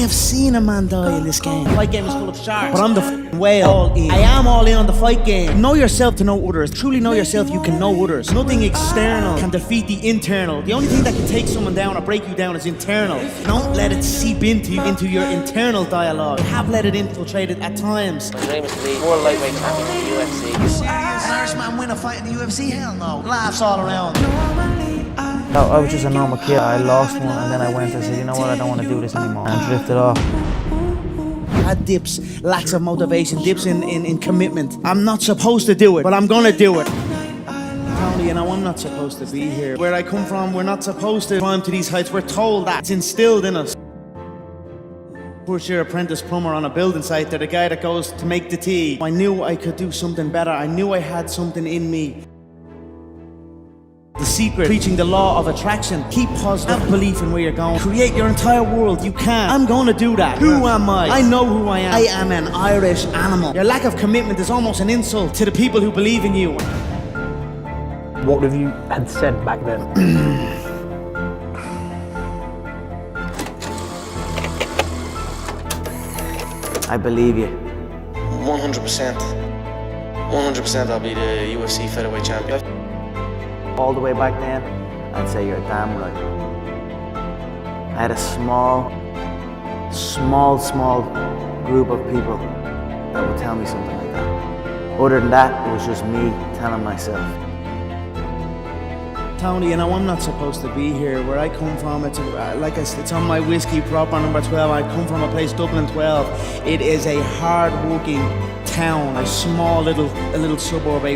have seen a man die in this game. The fight game is full of sharks, but I'm the f***ing whale. I am all in on the fight game. Know yourself to know others. Truly know yourself, you can know others. Nothing external can defeat the internal. The only thing that can take someone down or break you down is internal. Don't let it seep into your internal dialogue. Have let it infiltrate it at times. My dream is to be more lightweight champion in the UFC. An Irishman win a fight in the UFC? Hell no. Laughs all around. I was just a normal kid. I lost one and then I went and said, you know what, I don't want to do this anymore. And drifted off. Had dips, lacks of motivation, dips in commitment. I'm not supposed to do it, but I'm gonna do it. Tony, you know, I'm not supposed to be here. Where I come from, we're not supposed to climb to these heights. We're told that. It's instilled in us. First year apprentice plumber on a building site. They're the guy that goes to make the tea. I knew I could do something better. I knew I had something in me. The secret, preaching the law of attraction. Keep positive, have belief in where you're going. Create your entire world, you can. I'm gonna do that. Who am I? I know who I am. I am an Irish animal. Your lack of commitment is almost an insult to the people who believe in you. What have you had said back then? I believe you. 100%. 100% I'll be the UFC featherweight champion. All the way back then, I'd say you're damn right. I had a small group of people that would tell me something like that. Other than that, it was just me telling myself. Tony, you know, I'm not supposed to be here. Where I come from, it's like I said, it's on my whiskey prop on number 12. I come from a place, Dublin 12. It is a hard-working town, a small little suburb.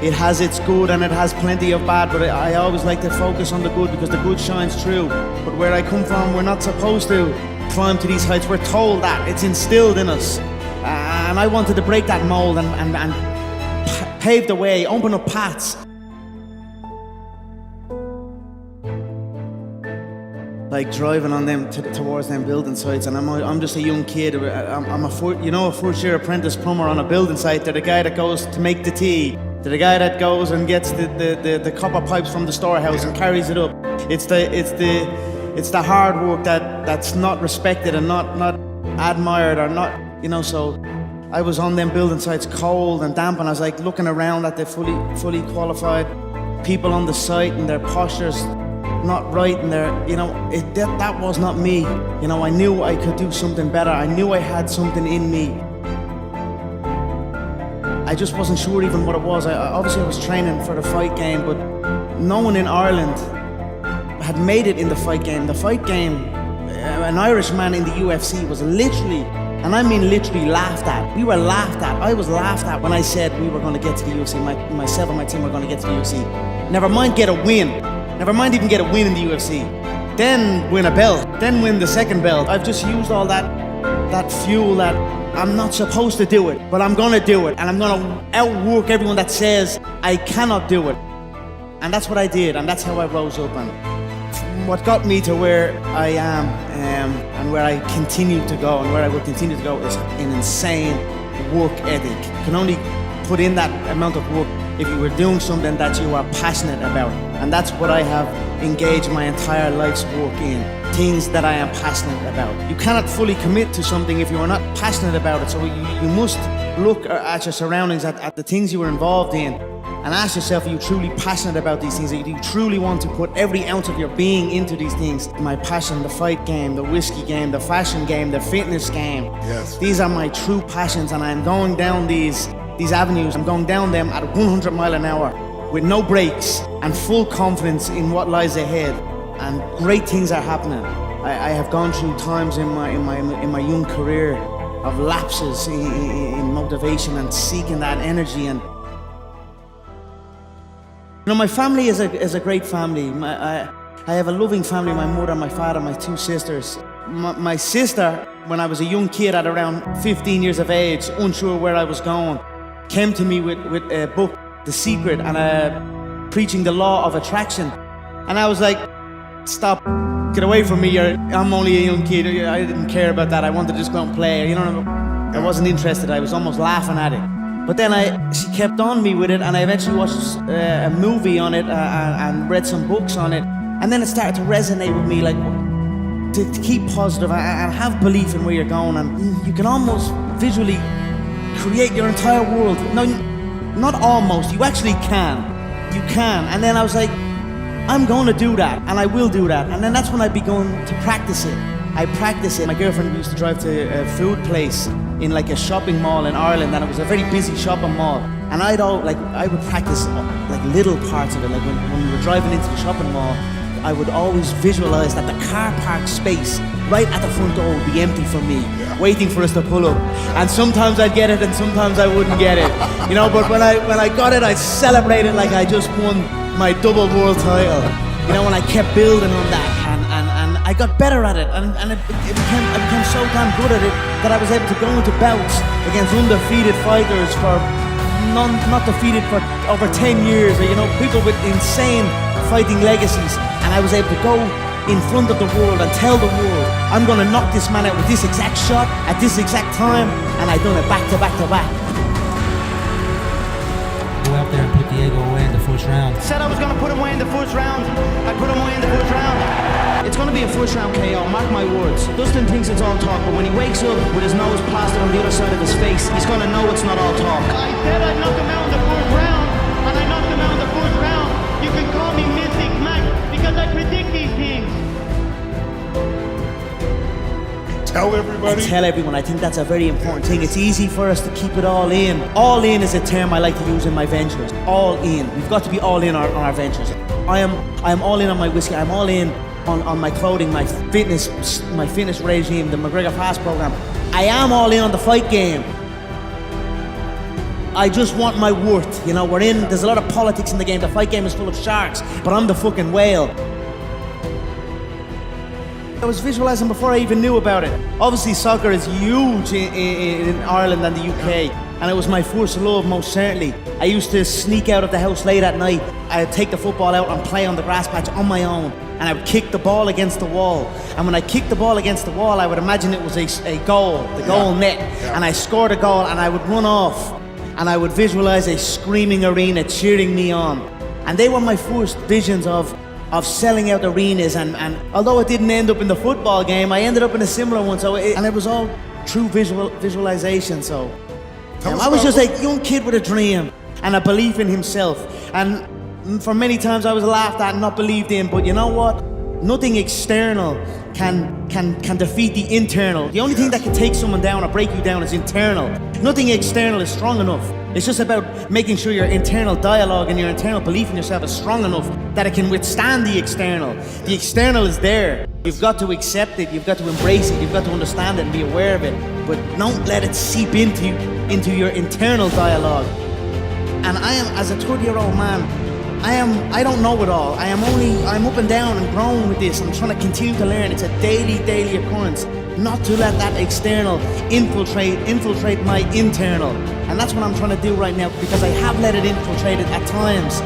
It has its good and it has plenty of bad, but I always like to focus on the good because the good shines through. But where I come from, we're not supposed to climb to these heights. We're told that. It's instilled in us. And I wanted to break that mold and pave the way, open up paths. Like driving on them towards them building sites, and I'm just a young kid. I'm a first year apprentice plumber on a building site. They're the guy that goes to make the tea. They're the guy that goes and gets the copper pipes from the storehouse and carries it up. It's the hard work that's not respected and not admired or not, you know. So I was on them building sites, cold and damp, and I was like looking around at the fully qualified people on the site and their postures not right, and that was not me. You know, I knew I could do something better. I knew I had something in me. I just wasn't sure even what it was. Obviously I was training for the fight game, but no one in Ireland had made it in the fight game. The fight game, an Irishman in the UFC was literally, and I mean literally, laughed at. We were laughed at. I was laughed at when I said we were going to get to the UFC. Myself and my team were going to get to the UFC. Never mind get a win. Never mind even get a win in the UFC. Then win a belt. Then win the second belt. I've just used all that fuel that I'm not supposed to do it, but I'm gonna do it. And I'm gonna outwork everyone that says I cannot do it. And that's what I did, and that's how I rose up. And what got me to where I am, and where I continue to go, and where I will continue to go, is an insane work ethic. You can only put in that amount of work if you were doing something that you are passionate about. And that's what I have engaged my entire life's work in. Things that I am passionate about. You cannot fully commit to something if you are not passionate about it. So you must look at your surroundings, at the things you are involved in, and ask yourself, are you truly passionate about these things? Do you truly want to put every ounce of your being into these things? My passion, the fight game, the whiskey game, the fashion game, the fitness game. Yes. These are my true passions, and I'm going down these avenues. I'm going down them at 100 miles an hour with no brakes and full confidence in what lies ahead. And great things are happening. I have gone through times in my young career of lapses in motivation and seeking that energy. And you know, my family is a great family. I have a loving family. My mother, my father, my two sisters. My sister, when I was a young kid at around 15 years of age, unsure where I was going, came to me with a book, The Secret, and preaching the law of attraction. And I was like, stop, get away from me, I'm only a young kid, I didn't care about that, I wanted to just go and play, you know, I wasn't interested, I was almost laughing at it. But then she kept on me with it, and I eventually watched a movie on it and read some books on it, and then it started to resonate with me, like, to keep positive and have belief in where you're going, and you can almost visually create your entire world. No, not almost, you actually can. You can. And then I was like, I'm going to do that, and I will do that. And then that's when I began to practice it. I practice it. My girlfriend used to drive to a food place in like a shopping mall in Ireland, and it was a very busy shopping mall. And I would practice like little parts of it. Like when we were driving into the shopping mall, I would always visualize that the car park space right at the front door would be empty for me, waiting for us to pull up. And sometimes I'd get it, and sometimes I wouldn't get it. You know, but when I got it, I'd celebrate it like I just won my double world title. You know, and I kept building on that, and I got better at it, and I became so damn good at it that I was able to go into bouts against undefeated fighters for not defeated for over 10 years, or, you know, people with insane fighting legacies, and I was able to go in front of the world and tell the world, I'm gonna knock this man out with this exact shot at this exact time, and I done it back to back to back. Go out there and put Diego away in the first round. Said I was gonna put him away in the first round. I put him away in the first round. It's gonna be a first round KO, mark my words. Dustin thinks it's all talk, but when he wakes up with his nose plastered on the other side of his face, he's gonna know it's not all talk. I said I'd knock him out in the first round, and I knocked him out in the first round. You can call me Mystic Mac because I predict these things. Tell everybody. I tell everyone, I think that's a very important thing. It's easy for us to keep it all in. All in is a term I like to use in my ventures. All in. We've got to be all in on our ventures. I am all in on my whiskey. I'm all in on my clothing, my fitness regime, the McGregor Fast program. I am all in on the fight game. I just want my worth. You know, there's a lot of politics in the game. The fight game is full of sharks, but I'm the fucking whale. I was visualizing before I even knew about it. Obviously, soccer is huge in Ireland and the UK, and it was my first love, most certainly. I used to sneak out of the house late at night. I'd take the football out and play on the grass patch on my own, and I would kick the ball against the wall. And when I kicked the ball against the wall, I would imagine it was a goal, the goal net, and I scored a goal, and I would run off, and I would visualize a screaming arena cheering me on. And they were my first visions of selling out arenas, and although it didn't end up in the football game, I ended up in a similar one. And it was all true visualization. So I was just a young kid with a dream and a belief in himself. And for many times I was laughed at and not believed in. But you know what? Nothing external can defeat the internal. The only thing that can take someone down or break you down is internal. Nothing external is strong enough. It's just about making sure your internal dialogue and your internal belief in yourself is strong enough that it can withstand the external. The external is there. You've got to accept it, you've got to embrace it, you've got to understand it and be aware of it. But don't let it seep into your internal dialogue. And I am, as a 30-year-old man, I don't know it all. I'm up and down and growing with this. I'm trying to continue to learn. It's a daily occurrence. Not to let that external infiltrate my internal. And that's what I'm trying to do right now, because I have let it infiltrate it at times.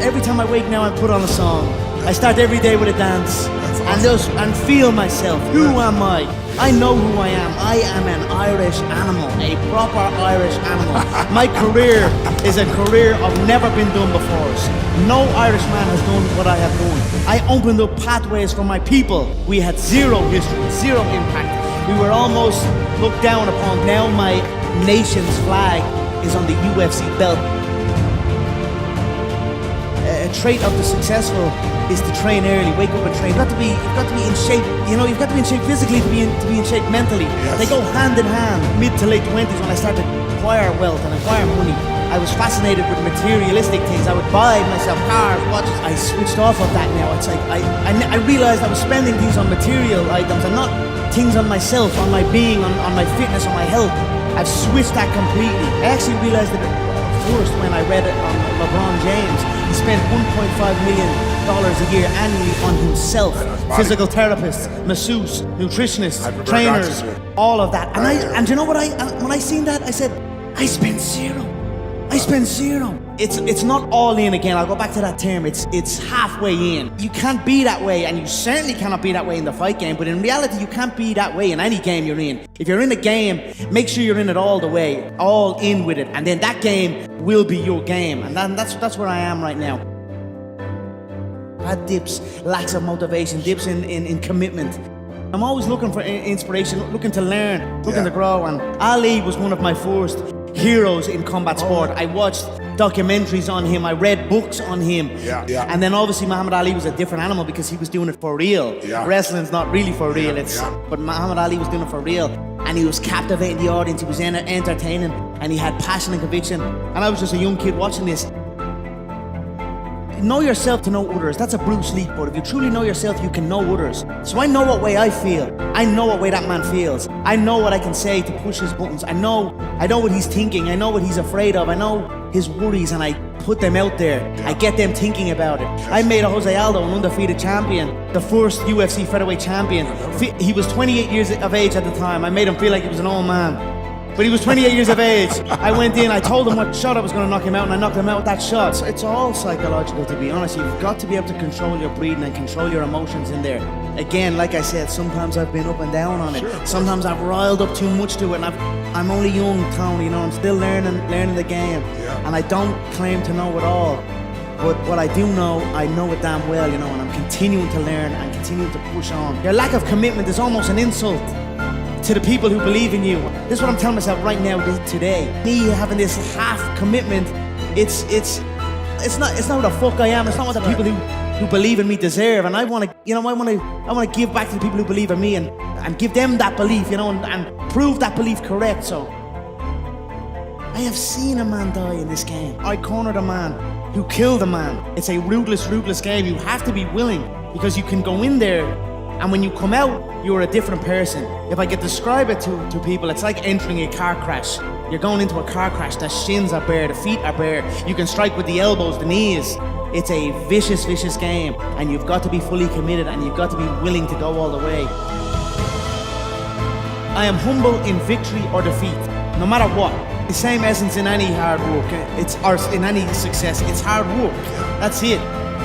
Every time I wake now, I put on a song. I start every day with a dance and feel myself. Who am I? I know who I am. I am an Irish animal, a proper Irish animal. My career is a career of never been done before. No Irish man has done what I have done. I opened up pathways for my people. We had zero history, zero impact. We were almost looked down upon. Now my nation's flag is on the UFC belt. A trait of the successful is to train early, wake up and train. You've got to be in shape. You know, you've got to be in shape physically to be in shape mentally. Yes. They go hand in hand. Mid to late 20s, when I started to acquire wealth and acquire money, I was fascinated with materialistic things. I would buy myself cars, watches. I switched off of that now. It's like I realized I was spending things on material items and not things on myself, on my being, on my fitness, on my health. I've switched that completely. I actually realized that first when I read it on LeBron James. He spent $1.5 million a year annually on himself. Physical therapists, masseuse, nutritionists, trainers, all of that. And you know what? When I seen that, I said, I spent zero. It's not all in again. I'll go back to that term. It's halfway in. You can't be that way, and you certainly cannot be that way in the fight game. But in reality, you can't be that way in any game you're in. If you're in a game, make sure you're in it all the way, all in with it, and then that game will be your game. And that's where I am right now. had dips, lacks of motivation, dips in commitment. I'm always looking for inspiration, looking to learn, looking to grow, and Ali was one of my first heroes in combat sport. I watched documentaries on him, I read books on him. And then obviously Muhammad Ali was a different animal because he was doing it for real. Wrestling's not really for real, but Muhammad Ali was doing it for real. And he was captivating the audience, he was entertaining, and he had passion and conviction. And I was just a young kid watching this. Know yourself to know others. That's a Bruce Lee quote. If you truly know yourself, you can know others. So I know what way I feel. I know what way that man feels. I know what I can say to push his buttons. I know what he's thinking. I know what he's afraid of. I know his worries, and I put them out there. I get them thinking about it. I made a Jose Aldo an undefeated champion, the first UFC featherweight champion. He was 28 years of age at the time. I made him feel like he was an old man. But he was 28 years of age. I went in, I told him what shot I was going to knock him out, and I knocked him out with that shot. So it's all psychological, to be honest. You've got to be able to control your breathing and control your emotions in there. Again, like I said, sometimes I've been up and down on it. Sometimes I've riled up too much to it, and I'm only young, Tony, you know, I'm still learning the game. And I don't claim to know it all. But what I do know, I know it damn well, you know, and I'm continuing to learn and continuing to push on. Your lack of commitment is almost an insult to the people who believe in you. This is what I'm telling myself right now, today. Me having this half commitment, it's not what the fuck I am. It's not what the people who believe in me deserve. And I want to give back to the people who believe in me and give them that belief, you know, and prove that belief correct. So I have seen a man die in this game. I cornered a man who killed a man. It's a ruthless game. You have to be willing, because you can go in there, and when you come out, you're a different person. If I could describe it to people, it's like entering a car crash. You're going into a car crash. The shins are bare, the feet are bare. You can strike with the elbows, the knees. It's a vicious game, and you've got to be fully committed, and you've got to be willing to go all the way. I am humble in victory or defeat, no matter what. The same essence in any hard work. In any success. It's hard work. That's it.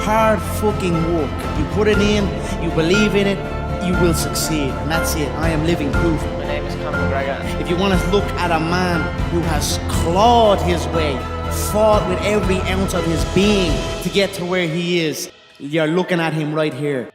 Hard fucking work. You put it in, you believe in it, you will succeed, and that's it. I am living proof. My name is Conor McGregor. If you want to look at a man who has clawed his way, fought with every ounce of his being to get to where he is, you're looking at him right here.